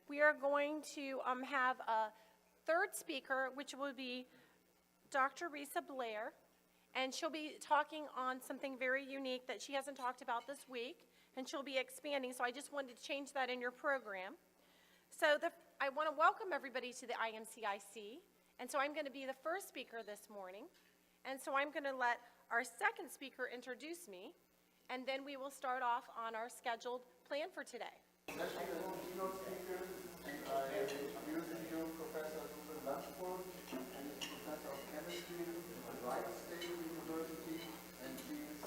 we are going to have a third speaker, which will be Dr. Risa Blair, and she'll be talking on something very unique that she hasn't talked about this week, and she'll be expanding, so I just wanted to change that in your program. So I want to welcome everybody to the IMCIC, and so I'm going to be the first speaker this morning, and so I'm going to let our second speaker introduce me, and then we will start off on our scheduled plan for today. Keynote speaker, and I introduce you Professor Suzanne Lunsford, and is Professor of Chemistry at Wright State University, and she is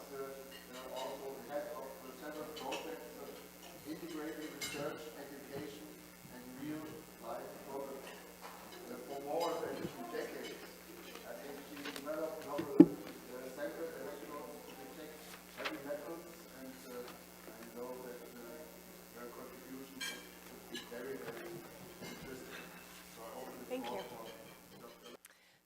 also the head of several projects of integrating research, education, and real-life problems. For more than 2 decades, I think she developed novel centered electrodes to detect heavy metals, and I know that her contribution would be very, very interesting. So I open the Thank floor you. for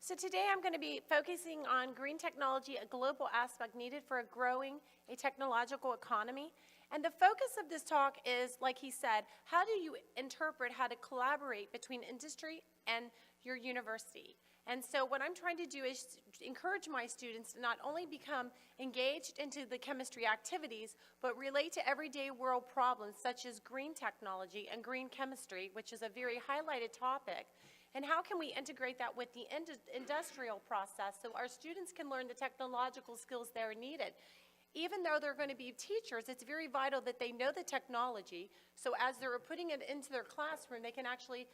So today I'm going to be focusing on green technology, a global aspect needed for growing a technological economy. And the focus of this talk is, like he said, how do you interpret how to collaborate between industry and your university? And so what I'm trying to do is encourage my students to not only become engaged into the chemistry activities, but relate to everyday world problems such as green technology and green chemistry, which is a very highlighted topic. And how can we integrate that with the industrial process so our students can learn the technological skills that are needed? Even though they're going to be teachers, it's very vital that they know the technology, so as they're putting it into their classroom, they can actually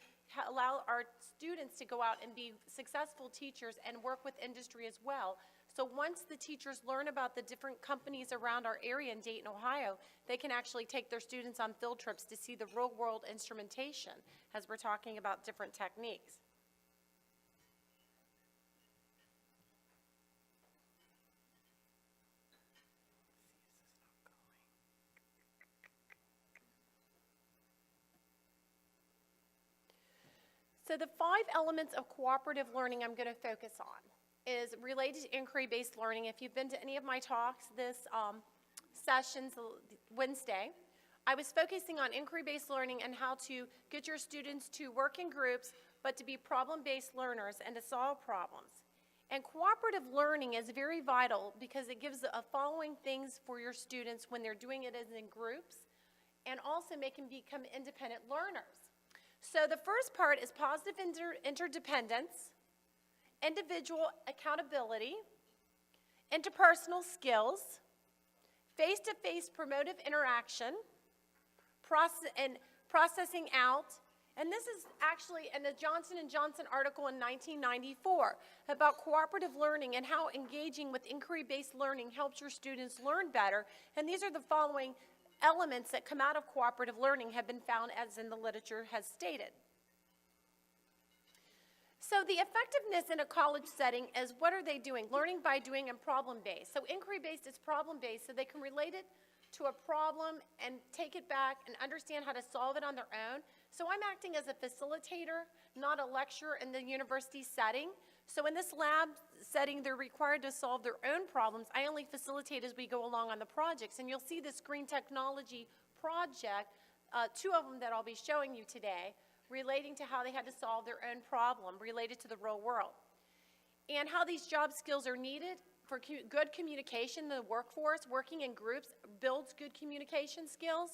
allow our students to go out and be successful teachers and work with industry as well. So once the teachers learn about the different companies around our area in Dayton, Ohio, they can actually take their students on field trips to see the real-world instrumentation as we're talking about different techniques. So the 5 elements of cooperative learning I'm going to focus on is related to inquiry-based learning. If you've been to any of my talks this sessions Wednesday, I was focusing on inquiry-based learning and how to get your students to work in groups, but to be problem-based learners and to solve problems. And cooperative learning is very vital because it gives the following things for your students when they're doing it as in groups, and also make them become independent learners. So the first part is positive interdependence, individual accountability, interpersonal skills, face-to-face promotive interaction, processing out, and this is actually in the Johnson & Johnson article in 1994 about cooperative learning and how engaging with inquiry-based learning helps your students learn better, and these are the following elements that come out of cooperative learning have been found as in the literature has stated. So the effectiveness in a college setting is what are they doing? Learning by doing and problem-based. So inquiry-based is problem-based, so they can relate it to a problem and take it back and understand how to solve it on their own. So I'm acting as a facilitator, not a lecturer in the university setting. So in this lab setting, they're required to solve their own problems. I only facilitate as we go along on the projects. And you'll see this green technology project, 2 of them that I'll be showing you today, relating to how they had to solve their own problem related to the real world. And how these job skills are needed for good communication in the workforce. Working in groups builds good communication skills.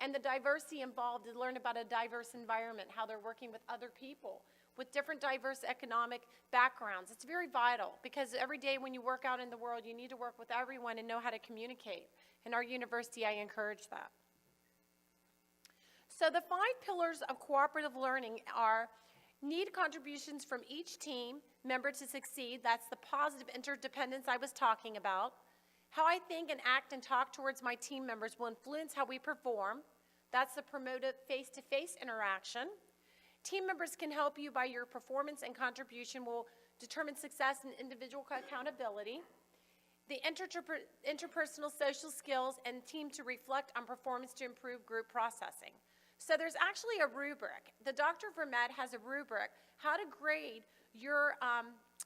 And the diversity involved to learn about a diverse environment, how they're working with other people with different diverse economic backgrounds. It's very vital because every day when you work out in the world, you need to work with everyone and know how to communicate. In our university, I encourage that. So the 5 pillars of cooperative learning are need contributions from each team member to succeed. That's the positive interdependence I was talking about. How I think and act and talk towards my team members will influence how we perform. That's the promotive face-to-face interaction. Team members can help you by your performance, and contribution will determine success and individual accountability. The interpersonal social skills and team to reflect on performance to improve group processing. So there's actually a rubric. The Dr. Vermet has a rubric, how to grade your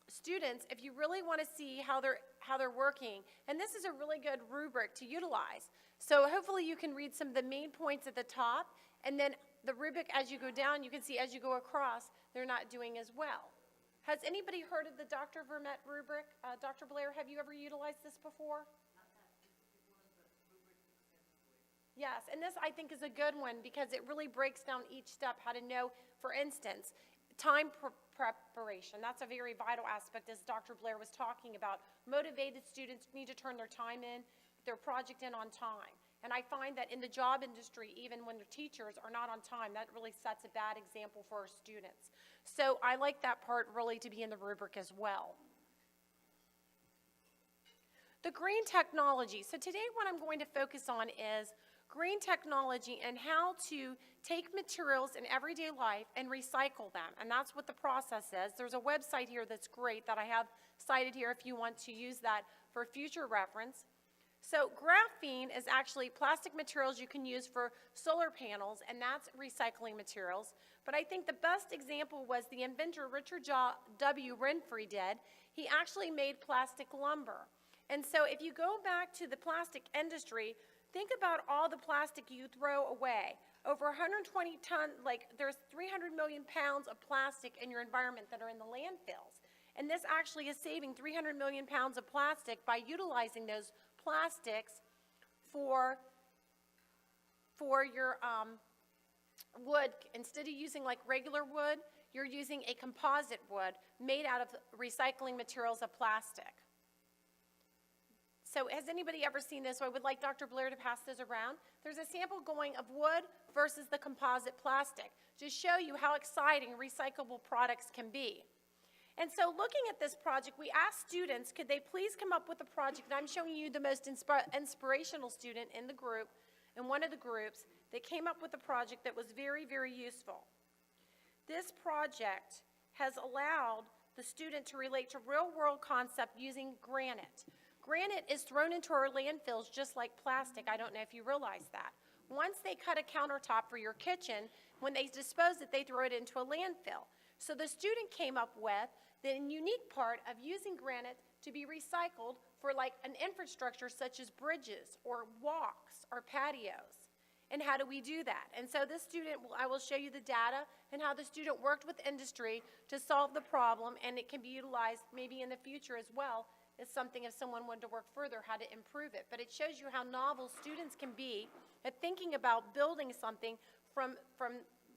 students if you really want to see how they're working. And this is a really good rubric to utilize. So hopefully you can read some of the main points at the top, and then the rubric, as you go down, you can see as you go across, they're not doing as well. Has anybody heard of the Dr. Vermette rubric? Dr. Blair, have you ever utilized this before? Yes, and this I think is a good one because it really breaks down each step, how to know, for instance, time preparation. That's a very vital aspect, as Dr. Blair was talking about. Motivated students need to turn their time in, their project in on time. And I find that in the job industry, even when the teachers are not on time, that really sets a bad example for our students. So I like that part really to be in the rubric as well. The green technology. So today what I'm going to focus on is green technology and how to take materials in everyday life and recycle them. And that's what the process is. There's a website here that's great that I have cited here if you want to use that for future reference. So graphene is actually plastic materials you can use for solar panels, and that's recycling materials. But I think the best example was the inventor Richard W. Renfree did. He actually made plastic lumber. And so if you go back to the plastic industry, think about all the plastic you throw away. Over 120 tons, like there's 300 million pounds of plastic in your environment that are in the landfills. And this actually is saving 300 million pounds of plastic by utilizing those plastics for your wood. Instead of using like regular wood, you're using a composite wood made out of recycling materials of plastic. So has anybody ever seen this? So I would like Dr. Blair to pass this around. There's a sample going of wood versus the composite plastic to show you how exciting recyclable products can be. And so looking at this project, we asked students, could they please come up with a project? And I'm showing you the most inspirational student in the group, in one of the groups, that came up with a project that was very, very useful. This project has allowed the student to relate to real-world concept using granite. Granite is thrown into our landfills just like plastic. I don't know if you realize that. Once they cut a countertop for your kitchen, when they dispose it, they throw it into a landfill. So the student came up with the unique part of using granite to be recycled for like an infrastructure such as bridges or walks or patios. And how do we do that? And so this student, I will show you the data and how the student worked with industry to solve the problem, and it can be utilized maybe in the future as well as something if someone wanted to work further, how to improve it. But it shows you how novel students can be at thinking about building something from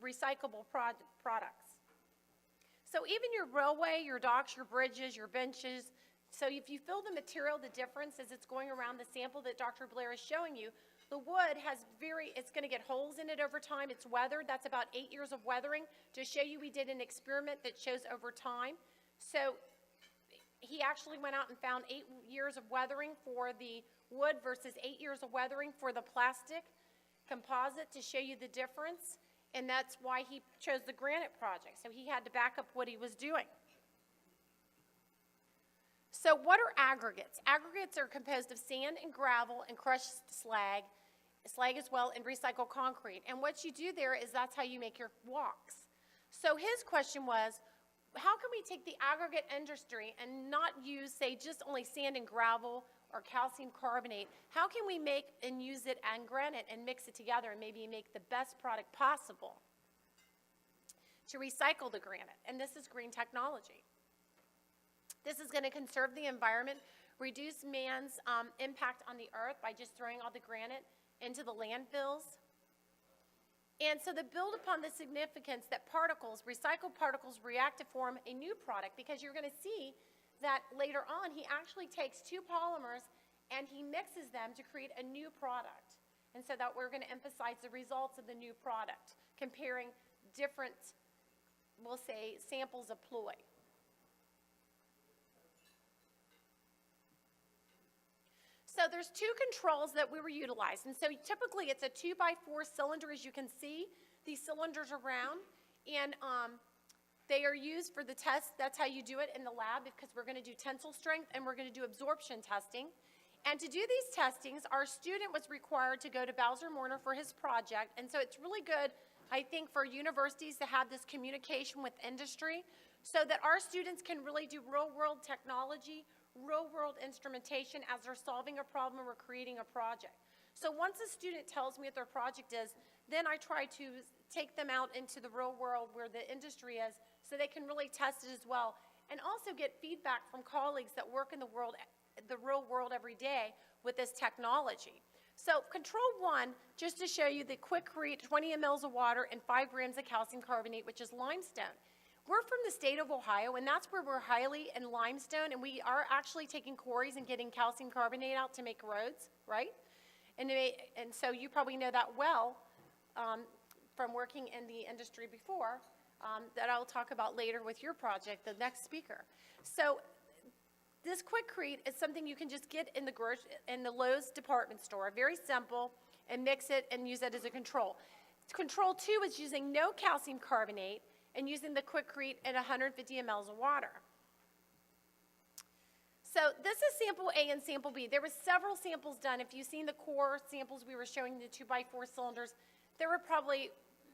recyclable products. So even your railway, your docks, your bridges, your benches, so if you fill the material, the difference is it's going around the sample that Dr. Blair is showing you. The wood has it's going to get holes in it over time. It's weathered. That's about 8 years of weathering. To show you, we did an experiment that shows over time. So he actually went out and found 8 years of weathering for the wood versus 8 years of weathering for the plastic composite to show you the difference. And that's why he chose the granite project. So he had to back up what he was doing. So what are aggregates? Aggregates are composed of sand and gravel and crushed slag as well, and recycled concrete. And what you do there is that's how you make your walks. So his question was, how can we take the aggregate industry and not use, say, just only sand and gravel or calcium carbonate? How can we make and use it and granite and mix it together and maybe make the best product possible to recycle the granite? And this is green technology. This is going to conserve the environment, reduce man's impact on the earth by just throwing all the granite into the landfills. And so to build upon the significance that recycled particles react to form a new product, because you're going to see that later on he actually takes two polymers and he mixes them to create a new product. And so that we're going to emphasize the results of the new product, comparing different, we'll say, samples of ploy. So there's two controls that we were utilizing. So typically it's a 2x4 cylinder, as you can see. These cylinders are round, and they are used for the test. That's how you do it in the lab, because we're going to do tensile strength and we're going to do absorption testing. And to do these testings, our student was required to go to Bowser-Moorner for his project. And so it's really good, I think, for universities to have this communication with industry so that our students can really do real-world technology, real-world instrumentation as they're solving a problem or creating a project. So once a student tells me what their project is, then I try to take them out into the real world where the industry is so they can really test it as well, and also get feedback from colleagues that work in the real world every day with this technology. So control 1, just to show you the Quikrete, 20 mLs of water and 5 grams of calcium carbonate, which is limestone. We're from the state of Ohio, and that's where we're highly in limestone, and we are actually taking quarries and getting calcium carbonate out to make roads, right? And so you probably know that well from working in the industry before, that I'll talk about later with your project, the next speaker. So this Quikrete is something you can just get in the Lowe's department store, very simple, and mix it and use it as a control. Control 2 is using no calcium carbonate and using the Quikrete and 150 mLs of water. So this is sample A and sample B. There were several samples done. If you've seen the core samples we were showing, the 2x4 cylinders, there were probably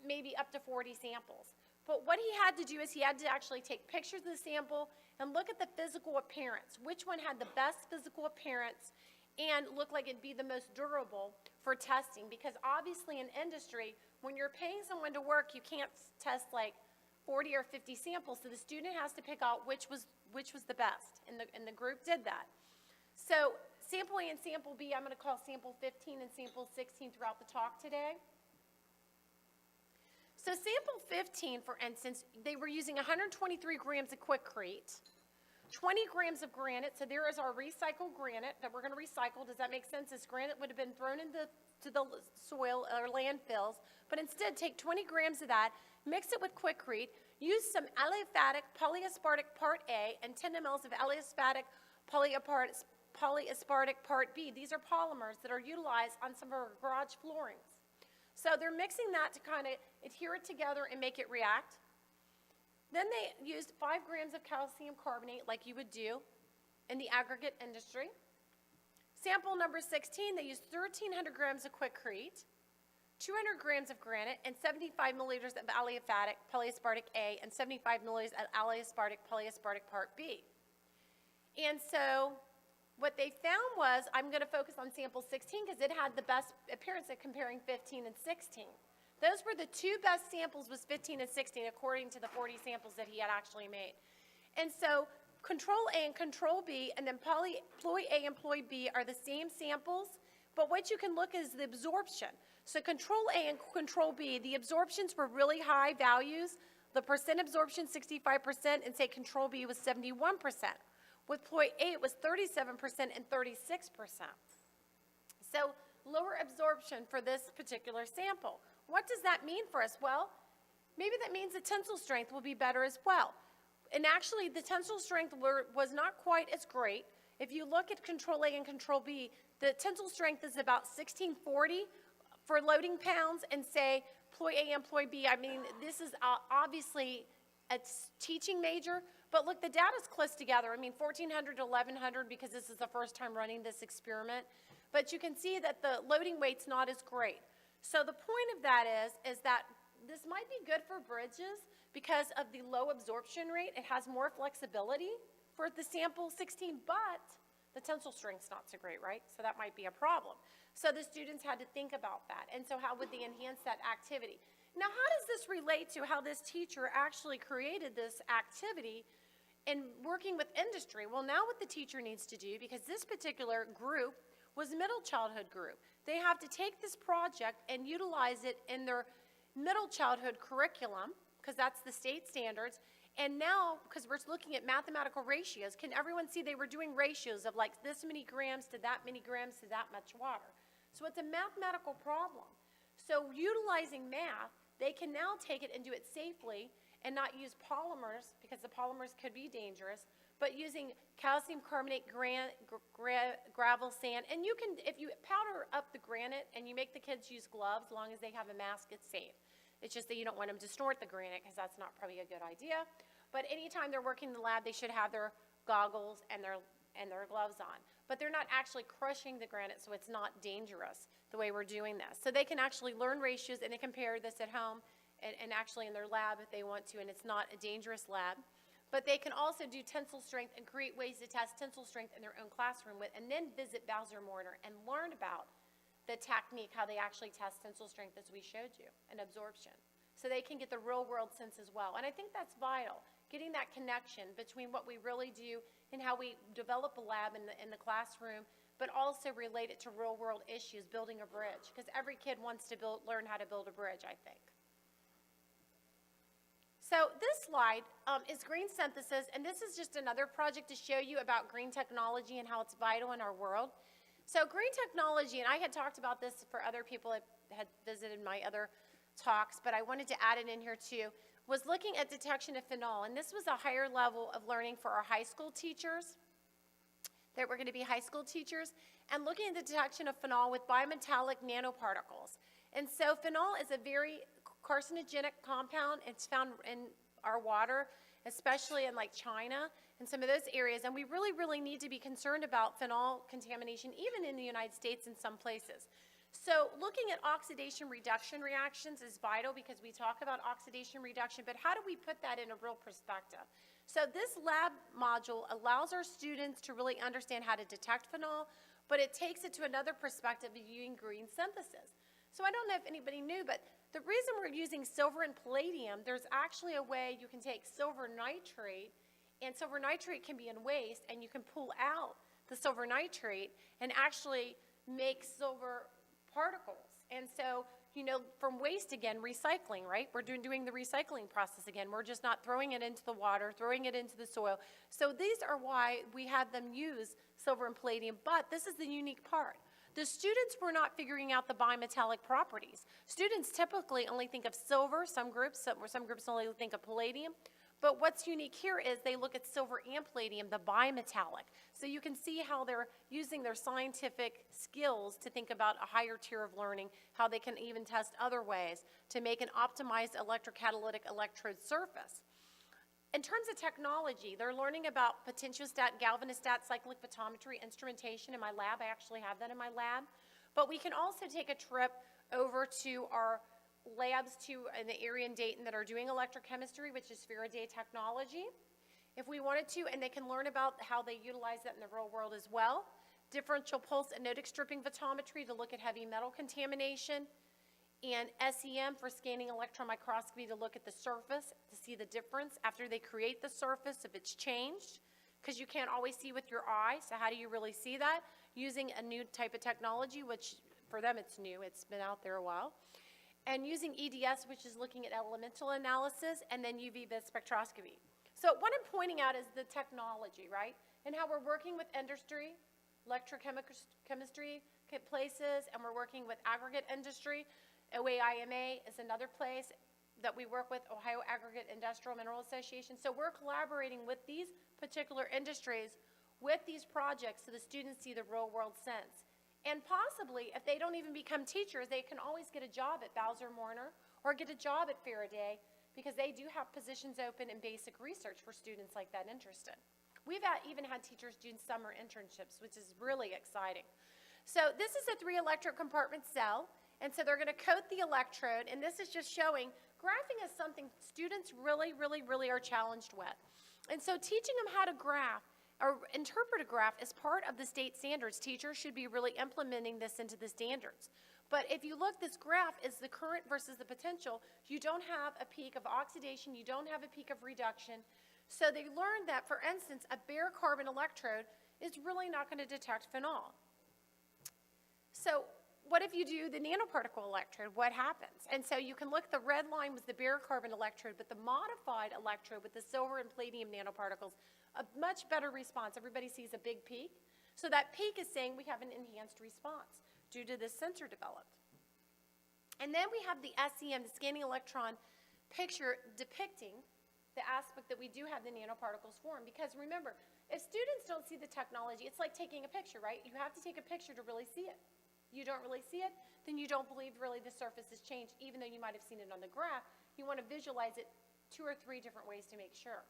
maybe up to 40 samples. But what he had to do is he had to actually take pictures of the sample and look at the physical appearance. Which one had the best physical appearance and looked like it'd be the most durable for testing? Because obviously in industry, when you're paying someone to work, you can't test like 40 or 50 samples, so the student has to pick out which was the best, and the group did that. So sample A and sample B, I'm going to call sample 15 and sample 16 throughout the talk today. So sample 15, for instance, they were using 123 grams of Quikrete, 20 grams of granite, so there is our recycled granite that we're going to recycle. Does that make sense? This granite would have been thrown into the soil or landfills, but instead take 20 grams of that, mix it with Quikrete, use some aliphatic polyaspartic part A and 10 mLs of aliphatic polyaspartic part B. These are polymers that are utilized on some of our garage floorings. So they're mixing that to kind of adhere it together and make it react. Then they used 5 grams of calcium carbonate like you would do in the aggregate industry. Sample number 16, they used 1,300 grams of Quikrete, 200 grams of granite, and 75 milliliters of aliphatic polyaspartic A and 75 milliliters of aliphatic polyaspartic part B. And so what they found was, I'm going to focus on sample 16 because it had the best appearance at comparing 15 and 16. Those were the 2 best samples, was 15 and 16, according to the 40 samples that he had actually made. And so control A and control B, and then ploy A and ploy B are the same samples, but what you can look is the absorption. So control A and control B, the absorptions were really high values. The percent absorption, 65%, and say control B was 71%. With ploy A, it was 37% and 36%. So lower absorption for this particular sample. What does that mean for us? Well, maybe that means the tensile strength will be better as well. And actually, the tensile strength was not quite as great. If you look at control A and control B, the tensile strength is about 1640 for loading pounds, and say ploy A and ploy B. I mean, this is obviously a teaching major, but look, the data's close together. I mean, 1,400 to 1,100 because this is the first time running this experiment. But you can see that the loading weight's not as great. So the point of that is that this might be good for bridges because of the low absorption rate. It has more flexibility for the sample 16, but the tensile strength's not so great, right? So that might be a problem. So the students had to think about that. And so how would they enhance that activity? Now, how does this relate to how this teacher actually created this activity in working with industry? Well, now what the teacher needs to do, because this particular group was a middle childhood group, they have to take this project and utilize it in their middle childhood curriculum, because that's the state standards. And now, because we're looking at mathematical ratios, can everyone see they were doing ratios of like this many grams to that many grams to that much water? So it's a mathematical problem. So utilizing math, they can now take it and do it safely and not use polymers, because the polymers could be dangerous, but using calcium carbonate, gravel, sand. And you can, if you powder up the granite and you make the kids use gloves, as long as they have a mask, it's safe. It's just that you don't want them to snort the granite, because that's not probably a good idea. But anytime they're working in the lab, they should have their goggles and their gloves on. But they're not actually crushing the granite, so it's not dangerous the way we're doing this. So they can actually learn ratios, and they compare this at home and actually in their lab if they want to, and it's not a dangerous lab. But they can also do tensile strength and create ways to test tensile strength in their own classroom with, and then visit Bowser Mortar and learn about the technique, how they actually test tensile strength as we showed you, and absorption. so they can get the real world sense as well. And I think that's vital, getting that connection between what we really do and how we develop a lab in the classroom, but also relate it to real world issues, building a bridge, because every kid wants to learn how to build a bridge, I think. So this slide is green synthesis, and this is just another project to show you about green technology and how it's vital in our world. So green technology, and I had talked about this for other people that had visited my other talks, but I wanted to add it in here too, was looking at detection of phenol, and this was a higher level of learning for our high school teachers, that were going to be high school teachers, and looking at the detection of phenol with bimetallic nanoparticles. And so phenol is a very carcinogenic compound. It's found in our water, especially in like China and some of those areas, and we really, really need to be concerned about phenol contamination, even in the United States in some places. So looking at oxidation reduction reactions is vital because we talk about oxidation reduction, but how do we put that in a real perspective? So this lab module allows our students to really understand how to detect phenol, but it takes it to another perspective of using green synthesis. So I don't know if anybody knew, but the reason we're using silver and palladium, there's actually a way you can take silver nitrate, and silver nitrate can be in waste, and you can pull out the silver nitrate and actually make silver particles. And so, you know, from waste again, recycling, right? We're doing the recycling process again. We're just not throwing it into the water, throwing it into the soil. So these are why we had them use silver and palladium, but this is the unique part. The students were not figuring out the bimetallic properties. Students typically only think of silver, some groups only think of palladium. But what's unique here is they look at silver and palladium, the bimetallic. So you can see how they're using their scientific skills to think about a higher tier of learning, how they can even test other ways to make an optimized electrocatalytic electrode surface. In terms of technology, they're learning about potentiostat, galvanostat, cyclic photometry, instrumentation in my lab. I actually have that in my lab. But we can also take a trip over to our labs in the area in Dayton that are doing electrochemistry, which is Faraday technology, if we wanted to, and they can learn about how they utilize that in the real world as well. Differential pulse anodic stripping photometry to look at heavy metal contamination, and SEM for scanning electron microscopy to look at the surface to see the difference after they create the surface, if it's changed, because you can't always see with your eye, so how do you really see that? Using a new type of technology, which for them it's new, it's been out there a while. And using EDS, which is looking at elemental analysis, and then UV-vis spectroscopy. So what I'm pointing out is the technology, right? And how we're working with industry, electrochemistry places, and we're working with aggregate industry. OAIMA is another place that we work with, Ohio Aggregate Industrial Mineral Association. So we're collaborating with these particular industries with these projects so the students see the real world sense. And possibly, if they don't even become teachers, they can always get a job at Bowser-Moorner or get a job at Faraday because they do have positions open in basic research for students like that interested. We've even had teachers doing summer internships, which is really exciting. So this is a 3 electrode compartment cell. And so they're going to coat the electrode, and this is just showing graphing is something students really, really, really are challenged with. And so teaching them how to graph or interpret a graph is part of the state standards. Teachers should be really implementing this into the standards. But if you look, this graph is the current versus the potential. You don't have a peak of oxidation. You don't have a peak of reduction. So they learned that, for instance, a bare carbon electrode is really not going to detect phenol. So what if you do the nanoparticle electrode? What happens? And so you can look, the red line was the bare carbon electrode, but the modified electrode with the silver and palladium nanoparticles, a much better response. Everybody sees a big peak. So that peak is saying we have an enhanced response due to this sensor developed. And then we have the SEM, the scanning electron picture depicting the aspect that we do have the nanoparticles form. Because remember, if students don't see the technology, it's like taking a picture, right? You have to take a picture to really see it. You don't really see it, then you don't believe really the surface has changed, even though you might have seen it on the graph. You want to visualize it 2 or 3 different ways to make sure.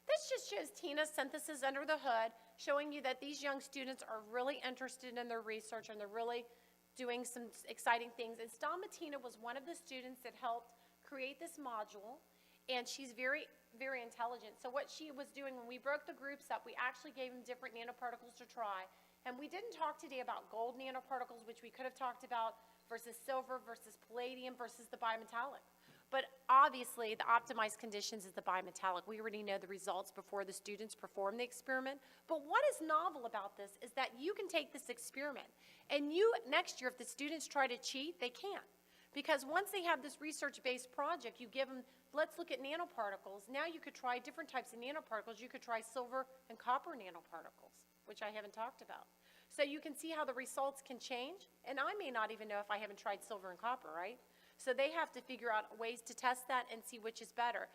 This just shows Tina's synthesis under the hood, showing you that these young students are really interested in their research and they're really doing some exciting things. And Tina was one of the students that helped create this module, and she's very, very intelligent. So what she was doing when we broke the groups up, we actually gave them different nanoparticles to try. And we didn't talk today about gold nanoparticles, which we could have talked about versus silver versus palladium versus the bimetallic. But obviously, the optimized conditions is the bimetallic. We already know the results before the students perform the experiment. But what is novel about this is that you can take this experiment, and next year, if the students try to cheat, they can't. Because once they have this research-based project, you give them, let's look at nanoparticles. Now you could try different types of nanoparticles. You could try silver and copper nanoparticles, which I haven't talked about. So you can see how the results can change. And I may not even know if I haven't tried silver and copper, right? So they have to figure out ways to test that and see which is better.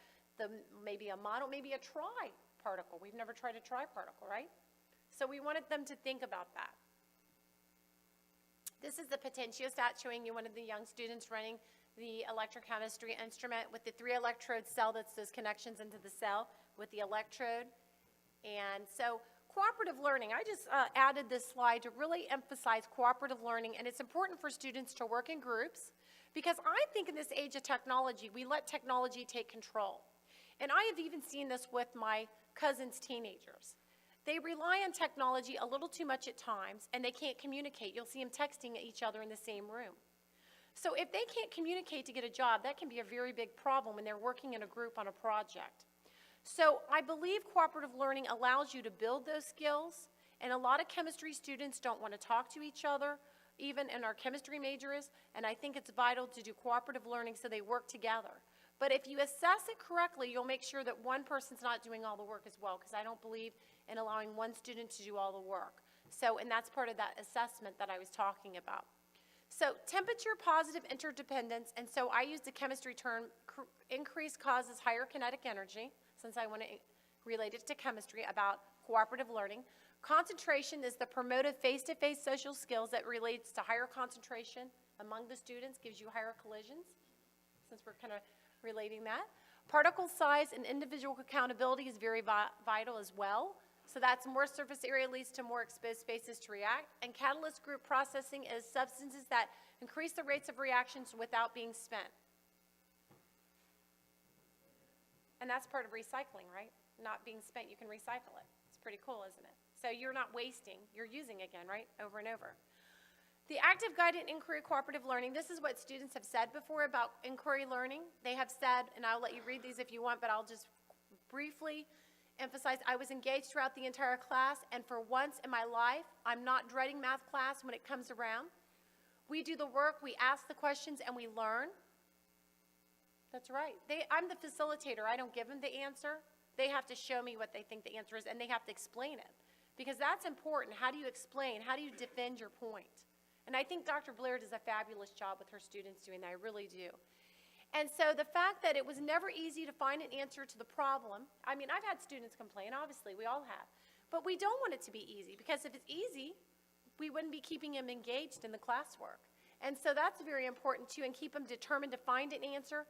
Maybe a mono, maybe a tri-particle. We've never tried a tri-particle, right? So we wanted them to think about that. This is the potentiostat showing you one of the young students running the electrochemistry instrument with the 3-electrode cell. That's those connections into the cell with the electrode. And so cooperative learning, I just added this slide to really emphasize cooperative learning, and it's important for students to work in groups because I think in this age of technology, we let technology take control. And I have even seen this with my cousins' teenagers. They rely on technology a little too much at times, and they can't communicate. You'll see them texting each other in the same room. So if they can't communicate to get a job, that can be a very big problem when they're working in a group on a project. So I believe cooperative learning allows you to build those skills, and a lot of chemistry students don't want to talk to each other, even in our chemistry majors, and I think it's vital to do cooperative learning so they work together. But if you assess it correctly, you'll make sure that one person's not doing all the work as well, because I don't believe in allowing one student to do all the work. So, and that's part of that assessment that I was talking about. So temperature positive interdependence, and so I use the chemistry term, increase causes higher kinetic energy, since I want to relate it to chemistry about cooperative learning. Concentration is the promoted face-to-face social skills that relates to higher concentration among the students, gives you higher collisions, since we're kind of relating that. Particle size and individual accountability is very vital as well. So that's more surface area leads to more exposed spaces to react. And catalyst group processing is substances that increase the rates of reactions without being spent. And that's part of recycling, right? Not being spent, you can recycle it. It's pretty cool, isn't it? So you're not wasting, you're using again, right? Over and over. The active guided inquiry cooperative learning, this is what students have said before about inquiry learning. They have said, and I'll let you read these if you want, but I'll just briefly emphasize, I was engaged throughout the entire class, and for once in my life, I'm not dreading math class when it comes around. We do the work, we ask the questions, and we learn. That's right. I'm the facilitator. I don't give them the answer. They have to show me what they think the answer is, and they have to explain it. Because that's important. How do you explain? How do you defend your point? And I think Dr. Blair does a fabulous job with her students doing that. I really do. And so the fact that it was never easy to find an answer to the problem, I mean, I've had students complain, obviously, we all have. But we don't want it to be easy, because if it's easy, we wouldn't be keeping them engaged in the classwork. And so that's very important, too, and keep them determined to find an answer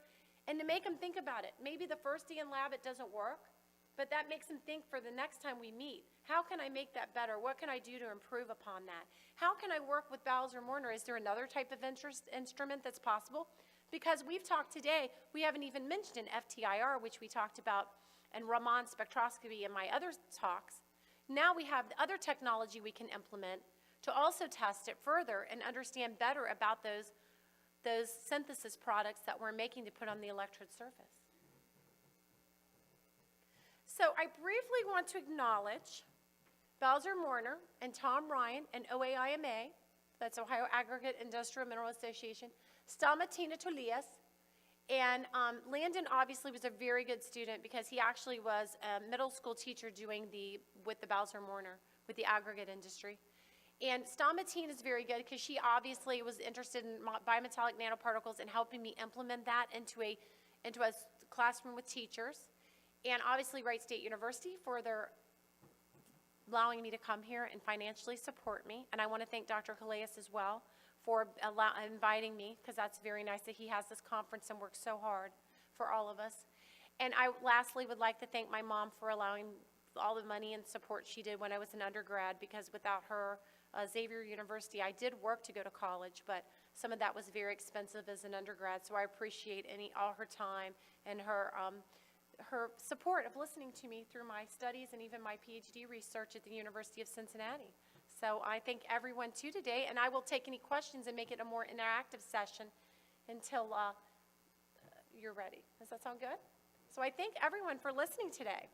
and to make them think about it. Maybe the first day in lab it doesn't work, but that makes them think for the next time we meet. How can I make that better? What can I do to improve upon that? How can I work with Bowser-Morner? Is there another type of instrument that's possible? Because we've talked today, we haven't even mentioned FTIR, which we talked about, and Raman spectroscopy in my other talks. Now we have the other technology we can implement to also test it further and understand better about those synthesis products that we're making to put on the electrode surface. So I briefly want to acknowledge Bowser-Morner and Tom Ryan and OAIMA, that's Ohio Aggregate Industrial Mineral Association, Stamatina Tolias, and Landon obviously was a very good student because he actually was a middle school teacher with the Bowser-Morner, with the aggregate industry. And Stamatina is very good because she obviously was interested in bimetallic nanoparticles and helping me implement that into a classroom with teachers. And obviously Wright State University for their allowing me to come here and financially support me. And I want to thank Dr. Calais as well for inviting me, because that's very nice that he has this conference and works so hard for all of us. And I lastly would like to thank my mom for allowing all the money and support she did when I was an undergrad, because without her, Xavier University, I did work to go to college, but some of that was very expensive as an undergrad, so I appreciate all her time and her support of listening to me through my studies and even my PhD research at the University of Cincinnati. So I thank everyone too today, and I will take any questions and make it a more interactive session until you're ready. Does that sound good? So I thank everyone for listening today.